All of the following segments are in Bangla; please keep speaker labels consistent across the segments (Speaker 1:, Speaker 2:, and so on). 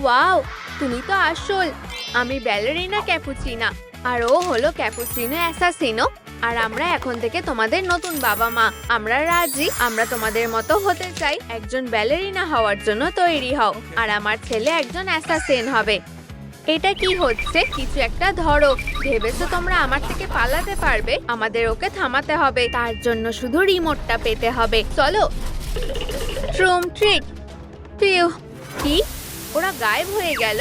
Speaker 1: ওয়াও, তুমি তো আসল। আমি ব্যালেরিনা ক্যাপুচিনা, আর ও হলো ক্যাপুচিনো অ্যাসাসিনো। আর আমরা এখন থেকে তোমাদের নতুন বাবা মা। আমরা রাজি, আমরা তোমাদের মতো হতে চাই। একজন ব্যালেরিনা হওয়ার জন্য তৈরি হও, আর আমার ছেলে একজন অ্যাসাসিন হবে। এটা কি হচ্ছে? কিছু একটা ধরো। ভেবেছো তোমরা আমার থেকে পালাতে পারবে? আমাদের ওকে থামাতে হবে। তার জন্য শুধু রিমোটটা পেতে হবে। চলো। ট্রুম ট্রিক। পিউ। কি? ওরা গায়েব হয়ে গেল।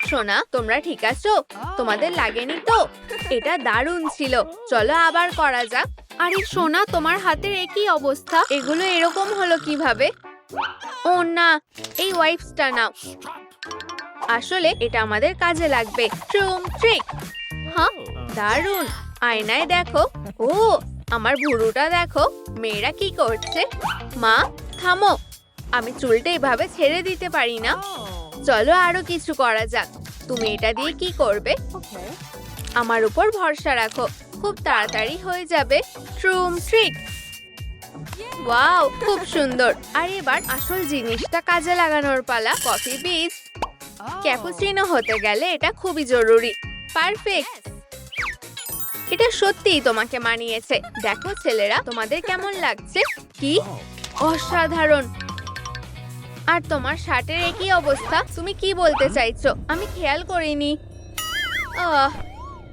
Speaker 1: সোনা, তোমরা ঠিক আছো? তোমাদের লাগেনি তো? এটা দারুণ ছিল। চলো আবার করা যাক। আরে সোনা, তোমার হাতের একই অবস্থা। এগুলো এরকম হলো কিভাবে? ও না, এই ওয়াইপসটা নাও। আসলে এটা আমাদের কাজে লাগবে। ট্রুম ট্রিক। হ্যাঁ, দারুণ। আয়নায় দেখো। ও, আমার ভুরুটা দেখো। মেয়েরা কি করছে? মা, থামো। আমি চুলটা এভাবে ছেড়ে দিতে পারি না। চলো আরো কিছু করা যাক। তুমি এটা দিয়ে কি করবে? আমার উপর ভরসা রাখো, খুব তাড়াতাড়ি হয়ে যাবে। ট্রুম ট্রিক। ওয়াও, খুব সুন্দর। আর এবার আসল জিনিসটা কাজে লাগানোর পালা। কফি বীজ। ক্যাপুচিনো হতে গেলে এটা খুবই জরুরি। পারফেক্ট। এটা সত্যিই তোমাকে মানিয়েছে। দেখো ছেলেরা, তোমাদের কেমন লাগছে? কি অসাধারণ। আর তোমার শার্টের একই অবস্থা। তুমি কি বলতে চাইছো? আমি খেয়াল করিনি।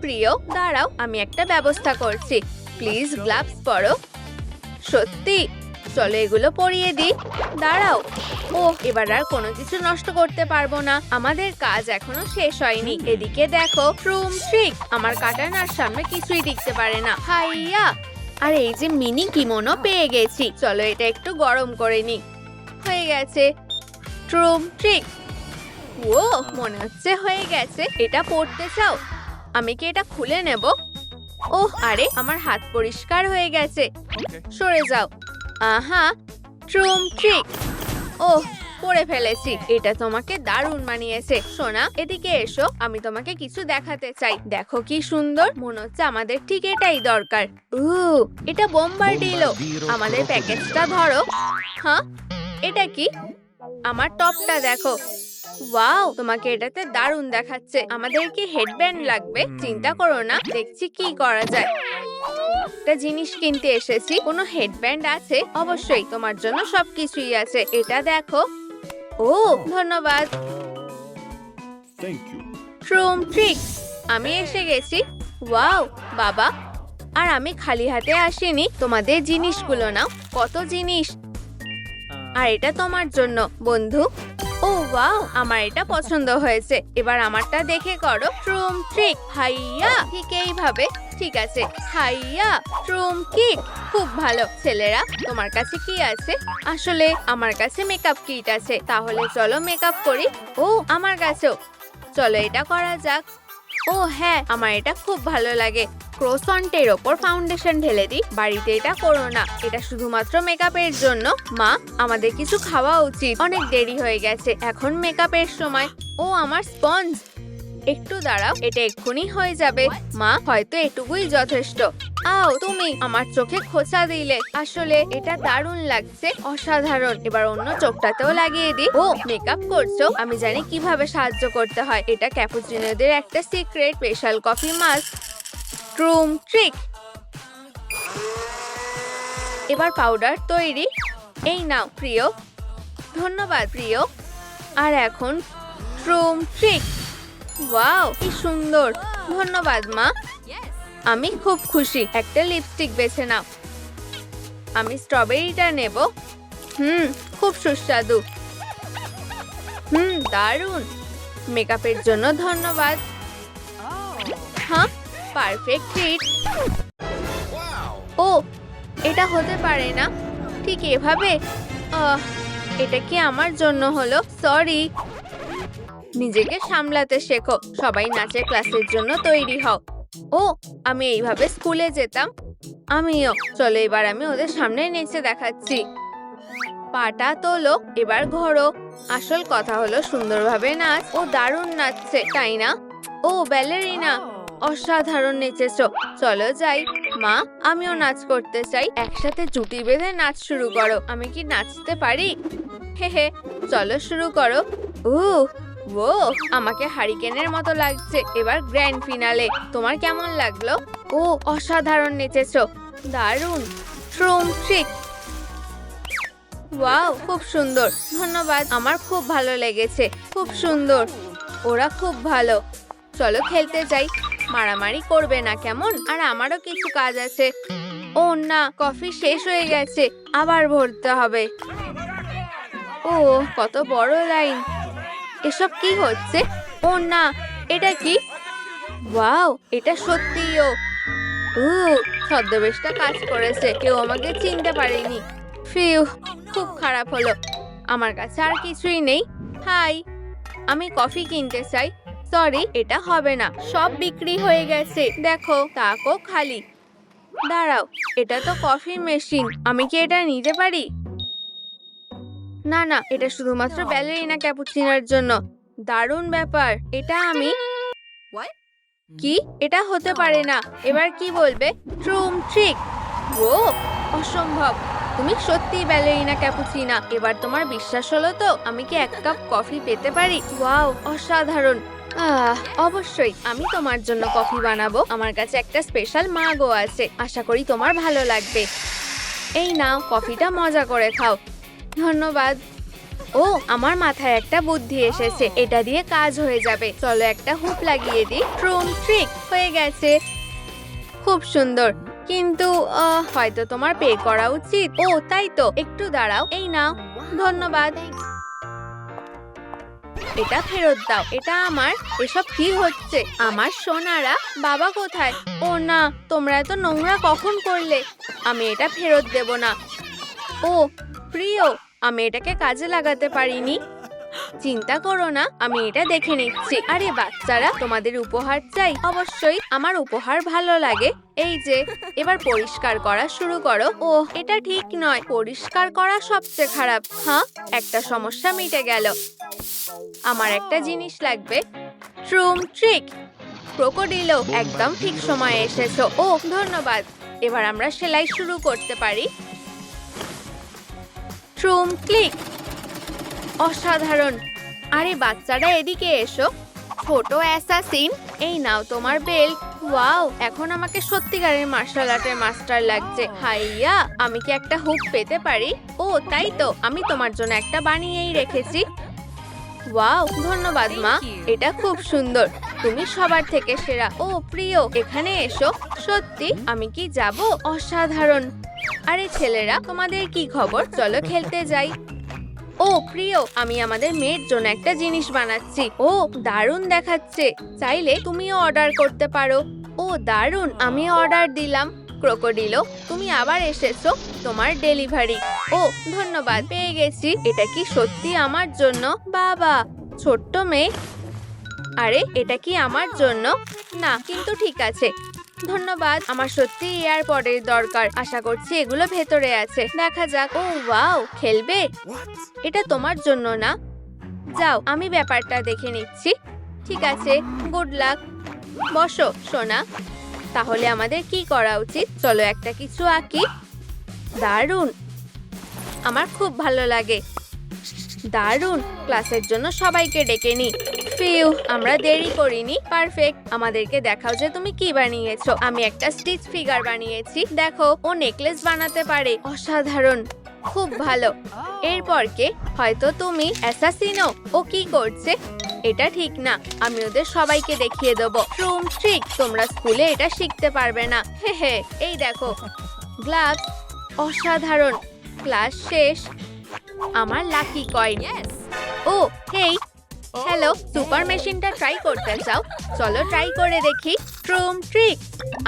Speaker 1: প্রিয়, দাঁড়াও, আমি একটা ব্যবস্থা করছি। প্লিজ গ্লাভস পরো। সত্যি? চলো এগুলো পরিয়ে দিই। দাঁড়াও। ও, এবার আর কোনো কিছু নষ্ট করতে পারবো না। আমাদের কাজ এখনো শেষ হয়নি। এদিকে দেখো। ট্রুম ট্রিক। আমার কাটানার সামনে কিছুই টিকতে পারে না। হাইয়া। আর এই যে মিনি কিমোনো পেয়ে গেছি। চলো এটা একটু গরম করে নি। হয়ে গেছে। ট্রুম ট্রিক। ও, মনে হচ্ছে হয়ে গেছে। এটা পড়তে চাও? আমি কি এটা খুলে নেব? ওহ, আরে আমার হাত পরিষ্কার হয়ে গেছে। সরে যাও। আহা, ট্রুম ট্রিক। ওহ, পড়ে ফেলেছি। এটা তোমাকে দারুণ মানিয়েছে। সোনা, এদিকে এসো, আমি তোমাকে কিছু দেখাতে চাই। দেখো কি সুন্দর। মনে হচ্ছে আমাদের ঠিক এটাই দরকার। এটা বোম্বার্ডিলো। আমাদের প্যাকেজটা ধরো। হ্যাঁ, এটা কি? আমার টপটা দেখো। ওয়াও, তোমাকে এটাতে দারুণ দেখাচ্ছে। আমাদের কি হেডব্যান্ড লাগবে? চিন্তা করো না, দেখছি কি করা যায়। একটা জিনিস কিনতে এসেছি। কোনো হেডব্যান্ড আছে? অবশ্যই, তোমার জন্য সবকিছুই আছে। এটা দেখো। ও, ধন্যবাদ। ট্রুম ট্রিক। আমি এসে গেছি। ওয়াও, বাবা। আর আমি খালি হাতে আসিনি। তোমাদের জিনিসগুলো নাও। কত জিনিস। আর এটা তোমার জন্য, বন্ধু। ও ওয়াও, আমার এটা পছন্দ হয়েছে। এবার আমারটা দেখে করো। ট্রুম ট্রিক। হাইয়া। ঠিক এইভাবে। ঠিক আছে। হাইয়া। ট্রুম কিক। খুব ভালো। ছেলেরা, তোমার কাছে কি আছে? আসলে আমার কাছে মেকআপ কিট আছে। তাহলে চলো মেকআপ করি। ও, আমার কাছেও। চলো এটা করা যাক। ও হ্যাঁ, আমার এটা খুব ভালো লাগে। ক্রোসন্টের ওপর ফাউন্ডেশন ঢেলে দিই। বাড়িতে এটা করো না, এটা শুধুমাত্র মেকআপের জন্য। মা, আমাদের কিছু খাওয়া উচিত। অনেক দেরি হয়ে গেছে, এখন মেকআপের সময়। ও, আমার স্পঞ্জ। একটু দাঁড়াও, এটা এক্ষুনি হয়ে যাবে। মা, হয়তো এটুকুই যথেষ্ট। আও, তুমি আমার চোখে খোঁচা দিলে। আসলে এটা দারুণ লাগছে। অসাধারণ। এবার অন্য চোখটাতেও লাগিয়ে দিই। ও, মেকআপ করছো? আমি জানি কিভাবে সাহায্য করতে হয়। এটা ক্যাপুচিনোদের একটা সিক্রেট স্পেশাল কফি মাস্ক। ট্রুম ট্রিক। এবার পাউডার তৈরি। এই নাও প্রিয়। ধন্যবাদ প্রিয়। আর এখন ট্রুম ট্রিক। ওয়াও, কি সুন্দর। ধন্যবাদ মা। আমি খুব খুশি। একটা লিপস্টিক বেছে নাও। আমি স্ট্রবেরিটা নেব। খুব সুস্বাদু। দারুণ। মেকআপের জন্য ধন্যবাদ। হ্যাঁ, পারফেক্ট ফিট। ও, এটা হতে পারে না। ঠিক এভাবে। এটা কি আমার জন্য হলো? সরি। নিজেকে সামলাতে শেখো। সবাই নাচের ক্লাসের জন্য তৈরি হও। ও, আমি এইভাবে স্কুলে যেতাম। আমিও। চলো এবার আমি ওদের সামনে নেচে দেখাচ্ছি। পাটা তোলো, এবার ঘোরো। আসল কথা হলো সুন্দরভাবে নাচ। ও দারুণ নাচছে, তাই না? ও, ব্যালেরিনা। অসাধারণ নেচেছো। চলো যাই। মা, আমিও নাচ করতে চাই। একসাথে জুটি বেঁধে নাচ শুরু করো। আমি কি নাচতে পারি? হে হে, চলো শুরু করো। ও আমাকে হারিকেনের মতো লাগছে। এবার গ্র্যান্ড ফিনালে, তোমার কেমন লাগলো? ও অসাধারণ নেচেছো, দারুণ। ট্রুম ট্রিক, ওয়াও খুব সুন্দর, ধন্যবাদ। আমার খুব ভালো লেগেছে, খুব সুন্দর। ওরা খুব ভালো। চলো খেলতে যাই। মারামারি করবে না কেমন? আর আমারও কিছু কাজ আছে। ও না, কফি শেষ হয়ে গেছে, আবার ভরতে হবে। ও কত বড় লাইন। এসব কি হচ্ছে? ও না, এটা কি? ওয়াও, এটা সত্যিও। ছদ্মবেশটা কাজ করেছে, কেউ আমাকে চিনতে পারেনি। ফিউ, খুব খারাপ হলো। আমার কাছে আর কিছুই নেই। হাই, আমি কফি কিনতে চাই। সরি, এটা হবে না, সব বিক্রি হয়ে গেছে। দেখো, তাকও খালি। দাঁড়াও, এটা তো কফি মেশিন, আমি কি এটা নিতে পারি? না না, এটা শুধুমাত্র ব্যালেরিনা ক্যাপুচিনোর জন্য। দারুণ ব্যাপার। এটা আমি কি? এটা হতে পারে না। এবার কি বলবে? ট্রুম ট্রিক। ও অসম্ভব, তুমি সত্যিই ব্যালেরিনা ক্যাপুচিনা। এবার তোমার বিশ্বাস হলো তো? আমি কি এক কাপ কফি পেতে পারি? ওয়াও, অসাধারণ। অবশ্যই, আমি তোমার জন্য কফি বানাবো। আমার কাছে একটা স্পেশাল মাগও আছে, আশা করি তোমার ভালো লাগবে। এই নাও, কফিটা মজা করে খাও। ধন্যবাদ। ও, আমার মাথায় একটা বুদ্ধি এসেছে, এটা দিয়ে কাজ হয়ে যাবে। চলো একটা হুপ লাগিয়ে দিই। ট্রুম ট্রিক হয়ে গেছে, খুব সুন্দর। কিন্তু হয়তো তোমার পে করা উচিত। ও তাই তো, একটু দাঁড়াও। এই নাও। ধন্যবাদ। এটা ফেরত দাও, এটা আমার। এসব কি হচ্ছে? আমার সোনারা, বাবা কোথায়? ও না, তোমরা এত নোংরা কখন করলে? আমি এটা ফেরত দেব না। ও প্রিয়, আমি এটাকে কাজে লাগাতে পারিনি। চিন্তা করো না, আমি এটা দেখে নিচ্ছি। আরে বাচ্চারা, তোমাদের উপহার চাই? অবশ্যই, আমার উপহার ভালো লাগে। এই যে, এবার পরিষ্কার করা শুরু করো। ও এটা ঠিক নয়, পরিষ্কার করা সবচেয়ে খারাপ। হ্যাঁ, একটা সমস্যা মিটে গেল। আমার একটা জিনিস লাগবে। ট্রুম ট্রিক, ক্রোকোডিলো, একদম ঠিক সময়ে এসেছো। ও ধন্যবাদ। এবার আমরা সেলাই শুরু করতে পারি। ট্রুম ক্লিক, অসাধারণ। আরে বাচ্চারা, এদিকে এসো। ছোট অ্যাসাসিন, এই নাও তোমার বেল্ট। ওয়াও, এখন আমাকে সত্যিকারের মার্শাল আর্টের মাস্টার লাগছে। হাইয়া, আমি কি একটা হুক পেতে পারি? ও তাই তো, আমি তোমার জন্য একটা বানিয়েই রেখেছি। ওয়াও, ধন্যবাদ মা, এটা খুব সুন্দর। তুমি সবার থেকে সেরা। ও প্রিয়, এখানে এসো। সত্যি, আমি কি যাব? অসাধারণ। আরে ছেলেরা, তোমাদের কি খবর? চলো খেলতে যাই। ও প্রিয়, আমি আমাদের মেয়ের জন্য একটা জিনিস বানাচ্ছি। ও দারুণ দেখাচ্ছে, চাইলে তুমিও অর্ডার করতে পারো। ও দারুণ, আমি অর্ডার দিলাম। ক্রোকোডিলো, তুমি আবার এসেছো, তোমার ডেলিভারি। ও ধন্যবাদ, পেয়ে গেছি। এটা কি সত্যি আমার জন্য? বাবা, ছোট্ট মেয়ে। আরে এটা কি আমার জন্য? না, কিন্তু ঠিক আছে। ধন্যবাদ, আমার সত্যি এয়ারপডের দরকার। আশা করছি এগুলো ভেতরে আছে, দেখা যাক। ও ওয়াও, খেলবে? এটা তোমার জন্য না? যাও, আমি ব্যাপারটা দেখে নিচ্ছি। ঠিক আছে, গুড লাক। বসো সোনা। তাহলে আমাদের কি করা উচিত? চলো একটা কিছু আঁকি। দারুণ, আমার খুব ভালো লাগে। দারুণ, ক্লাসের জন্য সবাইকে ডেকে নি। ফিউ, আমরা দেরি করিনি। পারফেক্ট, আমাদেরকে দেখাও যে তুমি কি বানিয়েছো। আমি একটা স্টিচ ফিগার বানিয়েছি, দেখো। ও নেকলেস বানাতে পারে, অসাধারণ, খুব ভালো। এরপর কে? হয়তো তুমি। অ্যাসাসিনো, ও কি করছে? এটা ঠিক না, আমি ওদের সবাইকে দেখিয়ে দেবো। ট্রুম ট্রিক, তোমরা স্কুলে এটা শিখতে পারবে না। হে হে, এই দেখো গ্লাভস, অসাধারণ। ক্লাস শেষ। আমার লাকি কয়েন। ও হেই, হ্যালো, সুপার মেশিনটা ট্রাই করতে চাও? চলো ট্রাই করে দেখি। ট্রুম ট্রিক,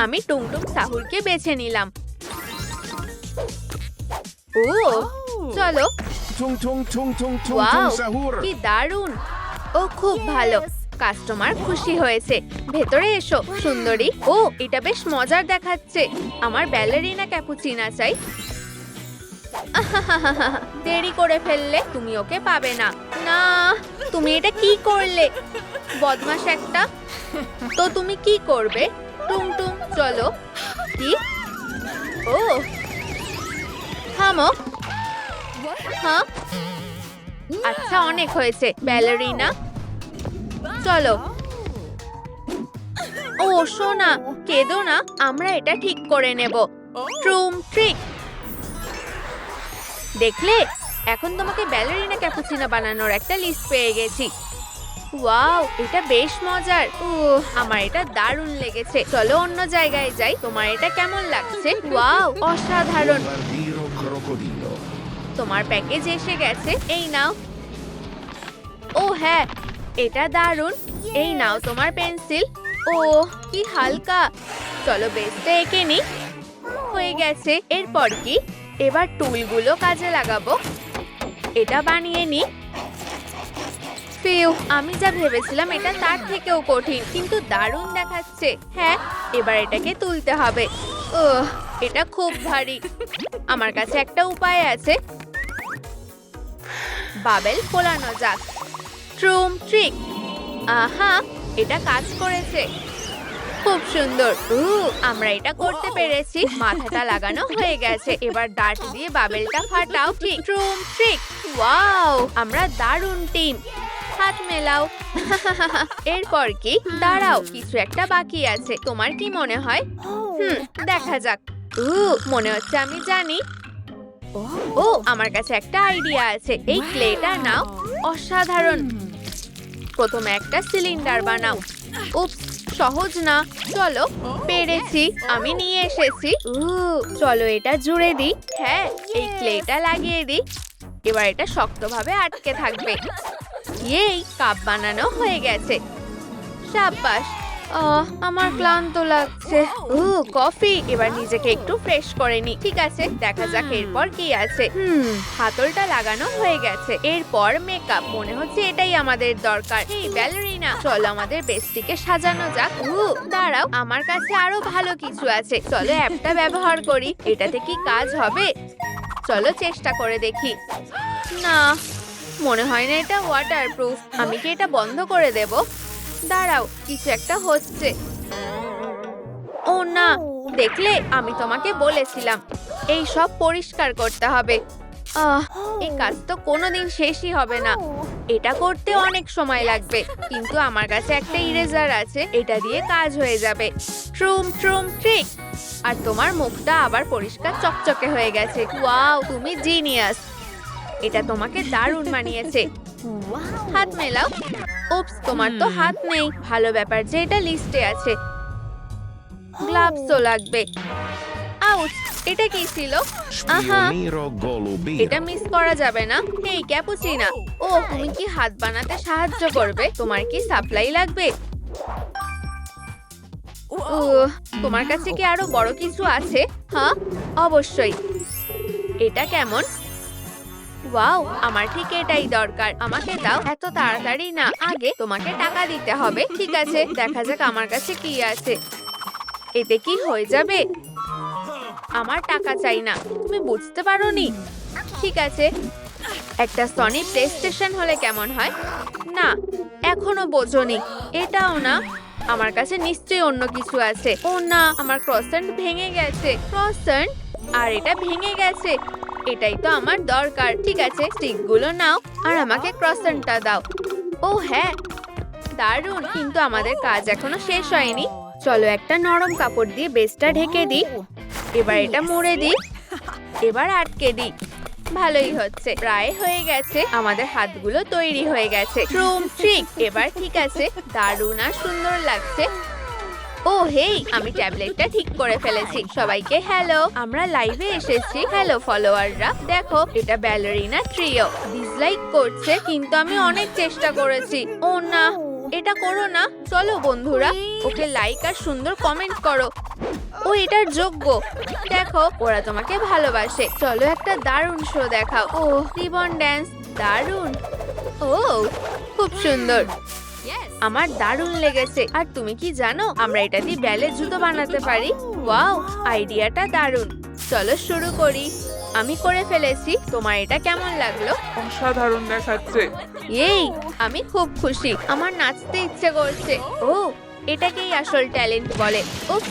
Speaker 1: আমি টুংটুং সাহুরকে বেছে নিলাম। ও চলো। ওয়াও, কি দারুণ। ও খুব ভালো, কাস্টমার খুশি হয়েছে। ভেতরে এসো সুন্দরী। ও এটা বেশ মজার দেখাচ্ছে। আমার ব্যালেরিনা ক্যাপুচিনা চাই। দেরি করে ফেললে, তুমি ওকে পাবে না। না, তুমি এটা কি করলে? বদমাশ একটা। তো তুমি কি করবে? টুংটুং, চলো। কি? ও থামো। হ্যাঁ, আচ্ছা অনেক হয়েছে ব্যালারিনা, চলো। ও সোনা, কেঁদো না, আমরা এটা ঠিক করে নেব। ট্রুম ট্রিক, দেখলে এখন তোমাকে ব্যালারিনা ক্যাপুচিনো বানানোর একটা লিস্ট পেয়ে গেছি। ওয়াও, এটা বেশ মজার। আমার এটা দারুণ লেগেছে। চলো অন্য জায়গায় যাই। তোমার এটা কেমন লাগছে? ওয়াও, অসাধারণ। তোমার প্যাকেজ এসে গেছে, এই নাও। ও হ্যাঁ, এটা দারুণ। এই নাও তোমার পেন্সিল। ও কি হালকা। চলো বেসটা এঁকে নি। হয়ে গেছে। এরপর কি? এবার টুলগুলো কাজে লাগাবো। এটা বানিয়ে নি। ফিউ, আমি যা ভেবেছিলাম এটা তার থেকেও কঠিন, কিন্তু দারুণ দেখাচ্ছে। হ্যাঁ, এবার এটাকে তুলতে হবে। এটা খুব ভারী। আমার কাছে একটা উপায় আছে। বাবেল ফোলানো যাক। ট্রুম ট্রিক। আহা, এটা কাজ করেছে। খুব সুন্দর। আমরা এটা করতে পেরেছি। মাথাটা লাগানো হয়ে গেছে। এবার ডার্ট দিয়ে বাবেলটা ফাটাও। ঠিক, ট্রুম ট্রিক। ওয়াও, আমরা দারুণ টিম। হাত মেলাও। এরপর কি? দাঁড়াও, কিছু একটা বাকি আছে। তোমার কি মনে হয়? দেখা যাক। মনে হচ্ছে আমি জানি। ও, আমার কাছে একটা আইডিয়া আছে। এই ক্লেটা নাও। অসাধারণ। প্রথমে একটা সিলিন্ডার বানাও। উপস, সহজ না। চলো, পেরেছি। আমি নিয়ে এসেছি। চলো এটা জুড়ে দিই। হ্যাঁ, এই ক্লেটা লাগিয়ে দিই। এবার এটা শক্তভাবে আটকে থাকবে। এই কাপ বানানো হয়ে গেছে। সাব্বাস। আমার ক্লান্ত লাগছে। কফি। এবার নিজেকে একটু ফ্রেশ করে নি। ঠিক আছে, দেখা যাক এরপর কি আছে। হাতলটা লাগানো হয়ে গেছে। এরপর মেকআপ। মনে হচ্ছে এটাই আমাদের দরকার। এই ব্যালারিনা, চলো আমাদের বেস্টিকে সাজানো যাক। দাঁড়াও, আমার কাছে আরো ভালো কিছু আছে। চলো অ্যাপটা ব্যবহার করি। এটাতে কি কাজ হবে? চলো চেষ্টা করে দেখি। না, মনে হয় না এটা ওয়াটারপ্রুফ। আমি কি এটা বন্ধ করে দেব? দাঁড়াও, কিছু একটা হচ্ছে। ও না, দেখলে আমি তোমাকে বলেছিলাম এই সব পরিষ্কার করতে হবে। এই কাজ তো কোনোদিন শেষই হবে না। এটা করতে অনেক সময় লাগবে, কিন্তু আমার কাছে একটা ইরেজার আছে। এটা দিয়ে কাজ হয়ে যাবে। ট্রুম ট্রুম ট্রিক। আর তোমার মুখটা আবার পরিষ্কার চকচকে হয়ে গেছে। ওয়াও, তুমি জিনিয়াস। এটা তোমাকে দারুণ মানিয়েছে। হাত মেলাও। উপস, তোমার তো হাত নেই। ভালো ব্যাপার যে এটা লিস্টে আছে। গ্লাভসও লাগবে। আউচ, এটা কি ছিল? আহা, এটা মিস করা যাবে না। এই ক্যাপুচিনা, তুমি কি হাত বানাতে সাহায্য করবে? তোমার কি সাপ্লাই লাগবে? তোমার কাছে কি আরো বড় কিছু আছে? হ্যাঁ, অবশ্যই। এটা কেমন? ওয়াও, আমার ঠিক এটাই দরকার। আমাকে দাও। এত তাড়াতাড়ি না, আগে তোমাকে টাকা দিতে হবে। ঠিক আছে, দেখা যাক আমার কাছে কি আছে। এতে কি হয়ে যাবে? আমার টাকা চাই না। তুমি বুঝতে পারোনি? ঠিক আছে, একটা সনি প্লে স্টেশন হলে কেমন হয়? না, এখনো বোঝোনি। এটাও না। আমার কাছে নিশ্চয়ই অন্য কিছু আছে। ও না, আমার ক্রসেন্ট ভেঙে গেছে। ক্রসেন্ট? আর এটা ভেঙে গেছে। এটাই তো আমার দরকার। ঠিক আছে, স্টিকগুলো নাও আর আমাকে ক্রসেন্টটা দাও। ও হ্যাঁ, দারুণ। কিন্তু আমাদের কাজ এখনো শেষ হয়নি। চলো একটা নরম কাপড় দিয়ে বেসটা ঢেকে দিই। এবার এটা মুড়ে দিই। এবার আটকে দিই। ভালোই হচ্ছে, প্রায় হয়ে গেছে। আমাদের হাতগুলো তৈরি হয়ে গেছে। ট্রুম ট্রিক। এবার ঠিক আছে, দারুণ আর সুন্দর লাগছে। ও হেই, আমি ট্যাবলেটটা ঠিক করে ফেলেছি। সবাইকে হ্যালো, আমরা লাইভে এসেছি। হ্যালো ফলোয়াররা, দেখো এটা ব্যালারিনা ট্রিও। ডিসলাইক করছে, কিন্তু আমি অনেক চেষ্টা করেছি। ও না, এটা করো না। চলো বন্ধুরা, ওকে লাইক আর সুন্দর কমেন্ট করো। ও এটার যোগ্য। দেখো, ওরা তোমাকে ভালোবাসে। চলো একটা দারুণ শো দেখাও। ও রিবন ড্যান্স, দারুণ। ও খুব সুন্দর। আমার দারুণ লেগেছে। আর তুমি কি জানো, আমরা এটা দিয়ে ব্যালে জুতো বানাতে পারি। ওয়াও, আইডিয়াটা দারুণ। চলো শুরু করি। আমি করে ফেলেছি। তোমার এটা কেমন লাগলো?
Speaker 2: অসাধারণ দেখাচ্ছে।
Speaker 1: এই, আমি খুব খুশি। আমার নাচতে ইচ্ছে করছে। ও, এটাকেই আসল ট্যালেন্ট বলে। উফ,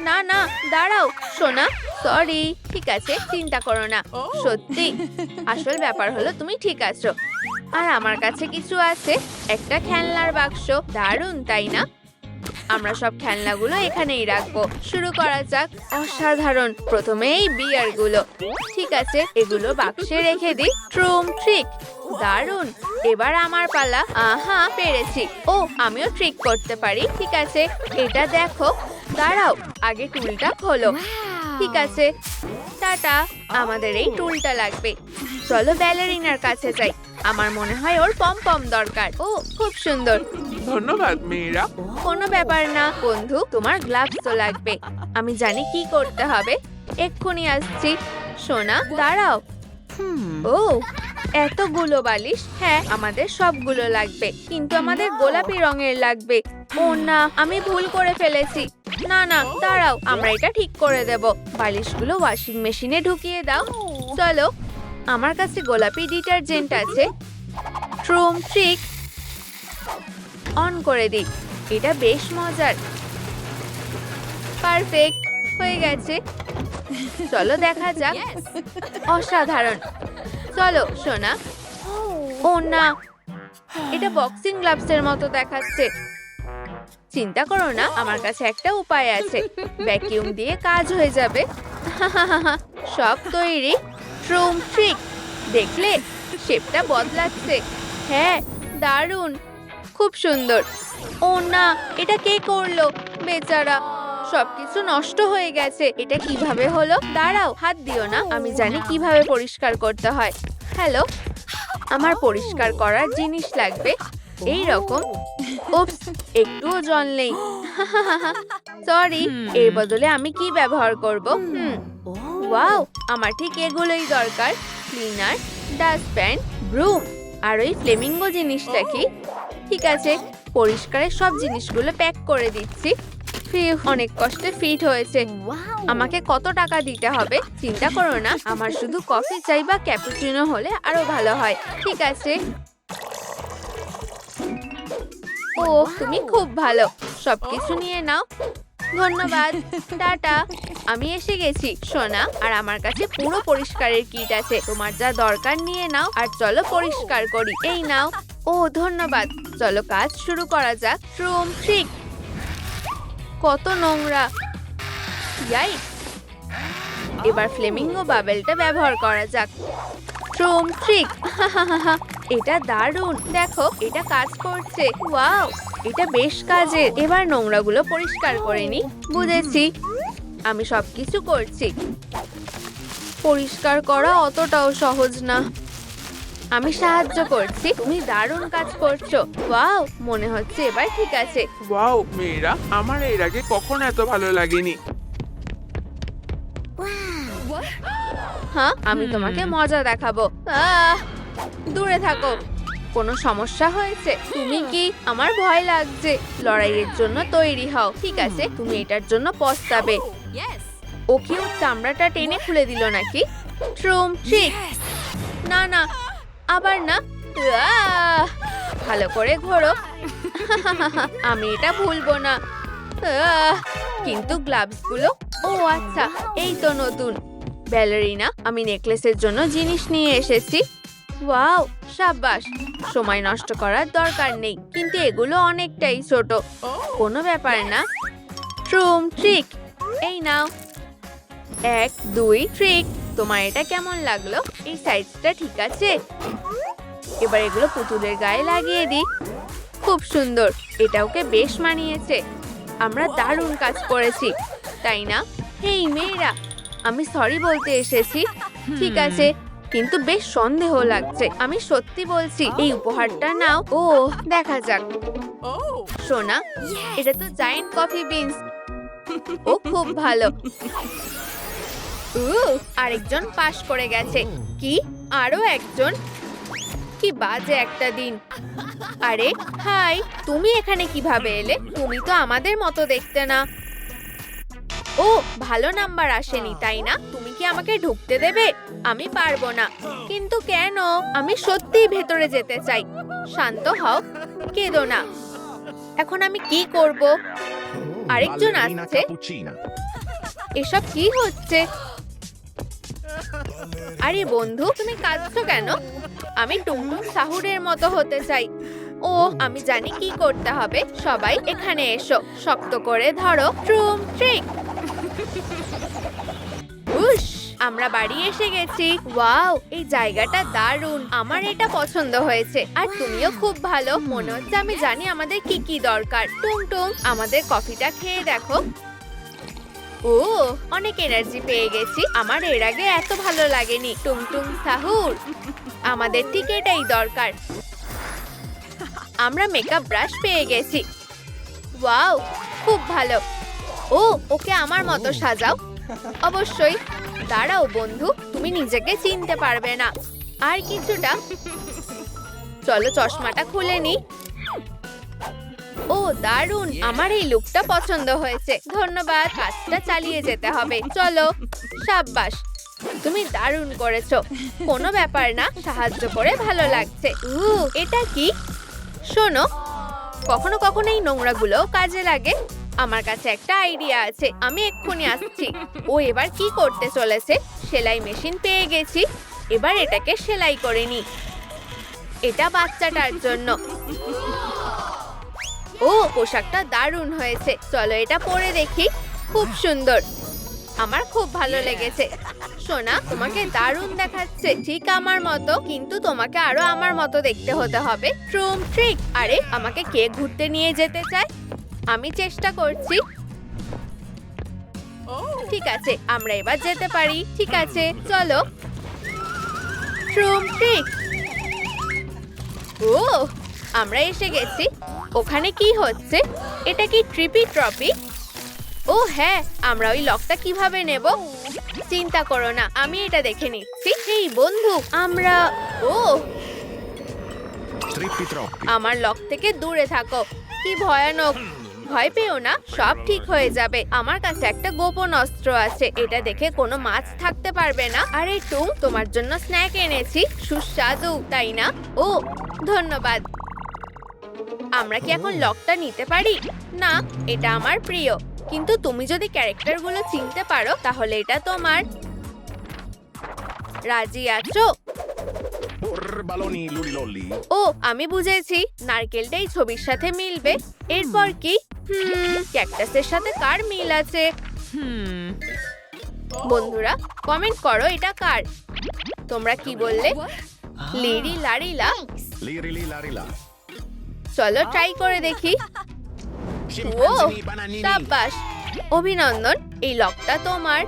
Speaker 1: না না, দাঁড়াও সোনা। সরি। ঠিক আছে, চিন্তা করো না। সত্যি, আসল ব্যাপার হলো তুমি ঠিক আছো। আর আমার কাছে কিছু আছে, একটা খেলনার বাক্স। দারুণ, তাই না? আমরা সব খেলনাগুলো এখানেই রাখবো। শুরু করা যাক। অসাধারণ। প্রথমে এই বিয়ার গুলো। ঠিক আছে, এগুলো বাক্সে রেখে দিই। ট্রুম ট্রিক। দারুণ। এবার আমার পালা। আহা, পেরেছি। ও, আমিও ট্রিক করতে পারি। ঠিক আছে, এটা দেখো। দাঁড়াও, আগে টুলটা খোলো। ঠিক আছে, টাটা। আমাদের এই টুলটা লাগবে। চলো ব্যালারিনার কাছে যাই। আমার মনে হয় ওর পম পম দরকার। ও, খুব সুন্দর।
Speaker 2: ধন্যবাদ মেয়েরা।
Speaker 1: কোনো ব্যাপার না বন্ধু, তোমার গ্লাভস তো লাগবে। আমি জানি কি করতে হবে। এক্ষুনি আসছি। সোনা, দাঁড়াও। ও, এতগুলো বালিশ। হ্যাঁ, আমাদের সবগুলো লাগবে, কিন্তু আমাদের গোলাপি রঙের লাগবে। ও না, আমি ভুল করে ফেলেছি। না না, দাঁড়াও, আমরা এটা ঠিক করে দেব। বালিশগুলো ওয়াশিং মেশিনে ঢুকিয়ে দাও। চলো, আমার কাছে গোলাপি ডিটারজেন্ট আছে। ট্রুম ট্রিক অন করে দিই। এটা বেশ মজার। পারফেক্ট হয়ে গেছে। চলো দেখা যাক। অসাধারণ। চলো সোনা। ও না, এটা বক্সিং গ্লাভসের মতো দেখাচ্ছে। চিন্তা করো না, আমার কাছে একটা উপায় আছে। ভ্যাকিউম দিয়ে কাজ হয়ে যাবে। সব তৈরি। ট্রুম ট্রিক। দেখলে, শেপটা বদলাচ্ছে। হ্যাঁ, দারুণ। খুব সুন্দর। ও না, এটা কে করলো? বেচারা, সবকিছু নষ্ট হয়ে গেছে। এটা কিভাবে হলো? দাঁড়াও, হাত দিও না। আমি জানি কিভাবে পরিষ্কার করতে হয়। হ্যালো, আমার পরিষ্কার করার জিনিস লাগবে। এই রকম। উপস, একটুও জল নেই। সরি। এর বদলে আমি কি ব্যবহার করব? ওয়াও, আমার ঠিক এগুলোই দরকার। ক্লিনার, ডাস্টপ্যান, ব্রুম। আর ওই ফ্লেমিঙ্গো জিনিসটা কি? ঠিক আছে, পরিষ্কারের সব জিনিসগুলো প্যাক করে দিচ্ছি। অনেক কষ্টে ফিট হয়েছে। আমাকে কত টাকা দিতে হবে? চিন্তা করো না, আমার শুধু কফি চাই বা ক্যাপুচিনো হলে আরো ভালো হয়। ঠিক আছে। ও, তুমি খুব ভালো। সবকিছু নিয়ে নাও। ধন্যবাদ। টাটা। আমি এসে গেছি সোনা, আর আমার কাছে পুরো পরিষ্কারের কিট আছে। তোমার যা দরকার নিয়ে নাও, আর চলো পরিষ্কার করি। এই নাও। ও, ধন্যবাদ। চলো কাজ শুরু করা যাক। ট্রুম ট্রিক। কত নোংরা। ইয়াইক। এবার ফ্লেমিঙ্গো বাবেলটা ব্যবহার করা যাক। ট্রুম ট্রিক। এটা দারুণ। দেখো, এটা কাজ করছে। ওয়াও, এটা বেশ কাজের। এবার নোংরাগুলো পরিষ্কার করে নি। বুঝেছি, আমি সবকিছু করছি। পরিষ্কার করা অতটাও সহজ না। আমি সাহায্য করছি। তুমি দারুণ কাজ করছো। ওয়াও, মনে হচ্ছে এবার ঠিক আছে।
Speaker 2: ওয়াও মেয়েরা, আমার এর আগে কখনো এত ভালো লাগেনি।
Speaker 1: হ্যাঁ, আমি তোমাকে মজা দেখাবো। দূরে থাকো। কোনো সমস্যা হয়েছে? তুমি কি? আমার ভয় লাগছে। লড়াইয়ের জন্য তৈরি হও। ঠিক আছে, তুমি এটার জন্য পস্তাবে। ও কি ওর চামড়াটা টেনে খুলে দিল নাকি? ট্রুম ট্রিক। না না, আবার না। ভালো করে ঘোরো। আমি এটা ভুলবো না। কিন্তু গ্লাভস গুলো? ও আচ্ছা, এই তো নতুন। ব্যালারিনা, আমি নেকলেসের জন্য জিনিস নিয়ে এসেছি। ওয়াও, সাবাস। সময় নষ্ট করার দরকার নেই, কিন্তু এগুলো অনেকটাই ছোট। কোনো ব্যাপার না। ট্রুম ট্রিক। এই নাও। 1 2 ট্রিক। তোমার এটা কেমন লাগলো? এই সাইজটা ঠিক আছে? এবার এগুলো পুতুলের গায়ে লাগিয়ে দিই। খুব সুন্দর। এটা ওকে বেশ মানিয়েছে। আমরা দারুণ কাজ করেছি, তাই না? হেই মেয়েরা, আমি সরি বলতে এসেছি। ঠিক আছে, কিন্তু বেশ সন্দেহ লাগছে। আমি সত্যি বলছি। এই উপহারটা নাও। ও, দেখা যাক। সোনা, এটা তো জায়ান্ট কফি বিনস। ও খুব ভালো। আরেকজন পাশ করে গেছে। কি? আরো একজন? কি বাজে একটা দিন। আরে হাই, তুমি এখানে কিভাবে এলে? তুমি তো আমাদের মতো দেখতে না। ও, ভালো নাম্বার আসেনি, তাই না? তুমি কি আমাকে ঢুকতে দেবে? আমি পারবো না। কিন্তু কেন? আমি সত্যিই ভেতরে যেতে চাই। শান্ত হও, কেঁদো না। এখন আমি কি করব? আরেকজন আসছে। এসব কি হচ্ছে? আরে বন্ধু, তুমি কাঁদছো কেন? আমি টুংটুং সাহুরের মতো হতে চাই। ও আমি জানি কি করতে হবে। সবাই এখানে এসো, শক্ত করে ধরো ট্রুম ট্রিক। উশ, আমরা বাড়ি এসে গেছি। ওয়াও, এই জায়গাটা দারুণ। আমার এটা পছন্দ হয়েছে। আর তুমিও খুব ভালো। মনে হচ্ছে আমি জানি আমাদের কি কি দরকার। টুংটুং, আমাদের কফিটা খেয়ে দেখো। ও, অনেক এনার্জি পেয়ে গেছি। আমার এর আগে এত ভালো লাগেনি। টুংটুং সাহুর, আমাদের ঠিক এটাই দরকার। আমরা মেকআপ ব্রাশ পেয়ে গেছি। ওয়াও, খুব ভালো। ও, ওকে আমার মতো সাজাও। অবশ্যই। দাঁড়াও বন্ধু, তুমি নিজেকে চিনতে পারবে না। আর কিছুটা। চলো চশমাটা খুলে নি। ও দারুণ, আমার এই লুকটা পছন্দ হয়েছে। ধন্যবাদ, কাজটা চালিয়ে যেতে হবে। চলো, সাব্বাস, তুমি দারুণ করেছো। কোনো ব্যাপার না, সাহায্য করে ভালো লাগছে। এটা কি? শোনো, কখনো কখনো এই নোংরাগুলো কাজে লাগে। আমার কাছে একটা আইডিয়া আছে, আমি এক্ষুনি আসছি। ও এবার কি করতে চলেছে? সেলাই মেশিন পেয়ে গেছি। এবার এটাকে সেলাই করে নি। এটা বাচ্চাটার জন্য। ও, পোশাকটা দারুণ হয়েছে। চলো এটা পরে দেখি। খুব সুন্দর, আমার খুব ভালো লেগেছে। সোনা, তোমাকে দারুণ দেখাচ্ছে, ঠিক আমার মতো। কিন্তু তোমাকে আরো আমার মতো দেখতে হতে হবে। ট্রুম ট্রিক। আরে, আমাকে কে ঘুরতে নিয়ে যেতে চায়? আমি চেষ্টা করছি। ঠিক আছে, আমরা এবার যেতে পারি। ঠিক আছে, চলো। ট্রুম ট্রিক। ও, আমরা এসে গেছি। ওখানে কি হচ্ছে? এটা কি ট্রিপি ট্রপি? ও হ্যাঁ, আমরা ওই লকটা কিভাবে নেব? চিন্তা করো না, আমি এটা দেখে নিচ্ছি। এই বন্ধু, আমরা ও আমার লক থেকে দূরে থাকো। কি ভয়ানক। ভয় পেও না, সব ঠিক হয়ে যাবে। আমার কাছে একটা গোপন অস্ত্র আছে। এটা দেখে কোনো মাছ থাকতে পারবে না। আরে টুং, তোমার জন্য স্ন্যাক এনেছি। সুস্বাদু, তাই না? ও ধন্যবাদ। আমরা কি এখন লকটা নিতে পারি? না, এটা আমার প্রিয়। কিন্তু তুমি যদি ক্যারেক্টারগুলো চিনতে পারো তাহলে এটা তোমার। রাজি আছো? ও, আমি বুঝেছি। নারকেলটা এই ছবির সাথে মিলবে। এরপর কি? ক্যাকটাসের সাথে কার মিল আছে? বন্ধুরা কমেন্ট করো, এটা কার? তোমরা কি বললে? লিরি লারিলা? চলো ট্রাই করে দেখি। ও সাব্বাস, অভিনন্দন, এই লকটা তোমার।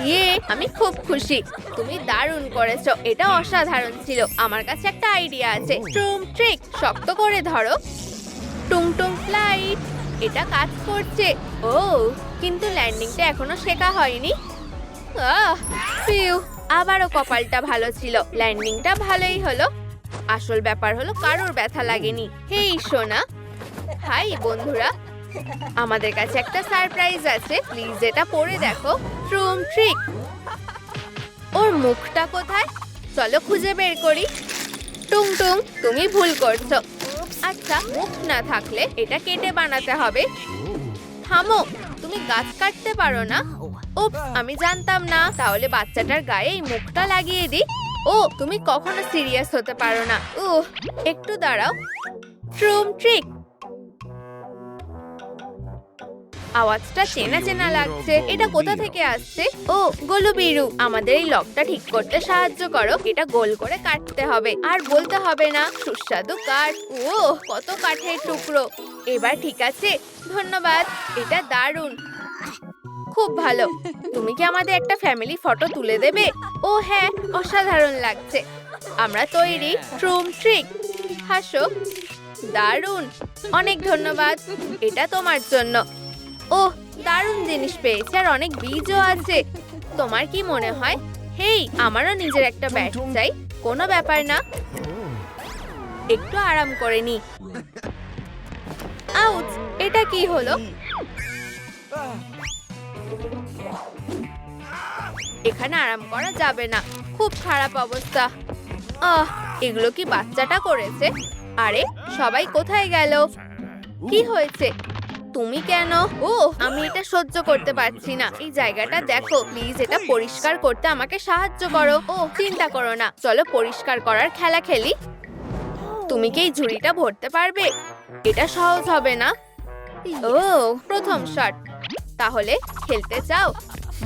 Speaker 1: ইয়ে, আমি খুব খুশি। তুমি দারুণ করেছো। এটা অসাধারণ ছিল। আমার কাছে একটা আইডিয়া আছে। ট্রুম ট্রিক। শক্ত করে ধরো। টুং টুং ফ্লাইট। এটা কাজ করছে। ও, কিন্তু ল্যান্ডিংটা এখনো শেখা হয়নি। ফিউ, আবারও কপালটা ভালো ছিল। ল্যান্ডিংটা ভালোই হলো। আসল ব্যাপার হলো কারোর ব্যথা লাগেনি। হেই সোনা। হাই বন্ধুরা, আমাদের কাছে একটা সারপ্রাইজ আছে। প্লিজ এটা পরে দেখো। ট্রুম ট্রিক। ওর মুখটা কোথায়? চলো খুঁজে বের করি। টুং টুং, তুমি ভুল করছো। আচ্ছা, মুখ না থাকলে এটা কেটে বানাতে হবে। থামো, তুমি গাছ কাটতে পারো না? উপস, আমি জানতাম না। তাহলে বাচ্চাটার গায়ে এই মুখটা লাগিয়ে দিই। ও, তুমি কখনো সিরিয়াস হতে পারো না। একটু দাঁড়াও। ট্রুম ট্রিক। আওয়াজটা চেনা চেনা লাগছে। এটা কোথা থেকে আসছে? ও, গোলুবিরু, আমাদের এই লকটা ঠিক করতে সাহায্য করো। এটা গোল করে কাটতে হবে। আর বলতে হবে না সুস্বাদু কাঠ। ও, কত কাঠের টুকরো। এবার ঠিক আছে, ধন্যবাদ। এটা দারুণ, খুব ভালো। তুমি কি আমাদের একটা ফ্যামিলি ফটো তুলে দেবে? ও হ্যাঁ, অসাধারণ লাগছে। আমরা তৈরি। ট্রুম ট্রিক। হাসো। দারুণ, অনেক ধন্যবাদ। এটা তোমার জন্য। ওহ, দারুণ জিনিস পেয়েছে। আর অনেক বীজও আছে। তোমার কি মনে হয়? হেই, আমারও নিজের একটা ব্যাট চাই। কোনো ব্যাপার না, একটু আরাম করে নি। আউচ, এটা কি হলো? এখানে আরাম করা যাবে না, খুব খারাপ অবস্থা। এগুলো কি বাচ্চাটা করেছে? আরে, সবাই কোথায় গেল? কি হয়েছে? তুমি কেন? ও, আমি এটা সহ্য করতে পারছি না। এই জায়গাটা দেখো, প্লিজ এটা পরিষ্কার করতে আমাকে সাহায্য করো। ও, চিন্তা করো না, চলো পরিষ্কার করার খেলা খেলি। তুমি কি এই ঝুড়িটা ভরতে পারবে? এটা সহজ হবে না। ও, প্রথম শট। তাহলে খেলতে চাও?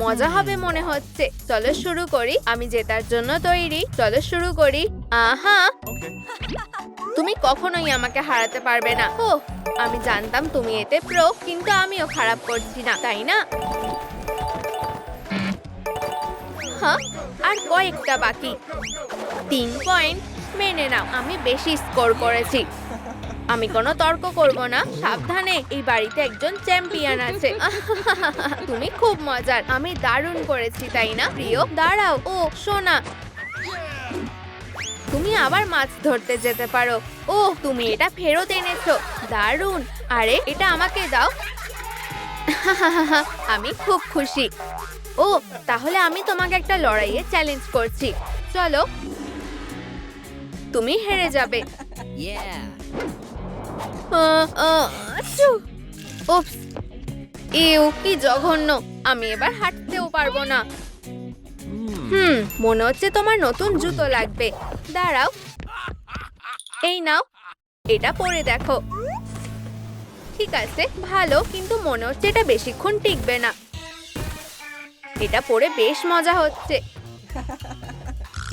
Speaker 1: মজা হবে মনে হচ্ছে। চলো শুরু করি। আমি জেতার জন্য তৈরি। চলো শুরু করি। আহা, তুমি কখনোই আমাকে হারাতে পারবে না। ও, আমি জানতাম তুমি এতে প্রো, কিন্তু আমিও খারাপ করছি না, তাই না? হ্যাঁ, আর কয়েকটা বাকি। 3 পয়েন্ট। মেনে নাও, আমি বেশি স্কোর করেছি। আমি কোনো তর্ক করব না। সাবধানে, এই বাড়িতে একজন চ্যাম্পিয়ন আছে। তুমি খুব মজার। আমি দারুণ করেছি, তাই না প্রিয়? দাঁড়াও। ও, সোনা, তুমি আবার মাছ ধরতে যেতে পারো। ও, তুমি এটা ফেরত এনেছো, দারুণ। আরে, এটা আমাকে দাও। আমি খুব খুশি। ও, তাহলে আমি তোমাকে একটা লড়াইয়ে চ্যালেঞ্জ করছি। চলো, তুমি হেরে যাবে। উপস, ইউ, কি জঘন্য। আমি এবার হাঁটতেও পারবো না। মনে হচ্ছে তোমার নতুন জুতো লাগবে। দাঁড়াও, এই নাও, এটা পরে দেখো। ঠিক আছে, ভালো, কিন্তু মনে হচ্ছে এটা বেশিক্ষণ টিকবে না। এটা পরে বেশ মজা হচ্ছে।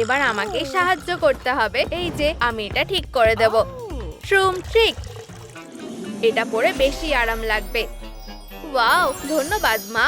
Speaker 1: এবার আমাকে সাহায্য করতে হবে। এই যে, আমি এটা ঠিক করে দেব। ট্রুম ট্রিক। এটা পরে বেশি আরাম লাগবে। ওয়াও, ধন্যবাদ মা।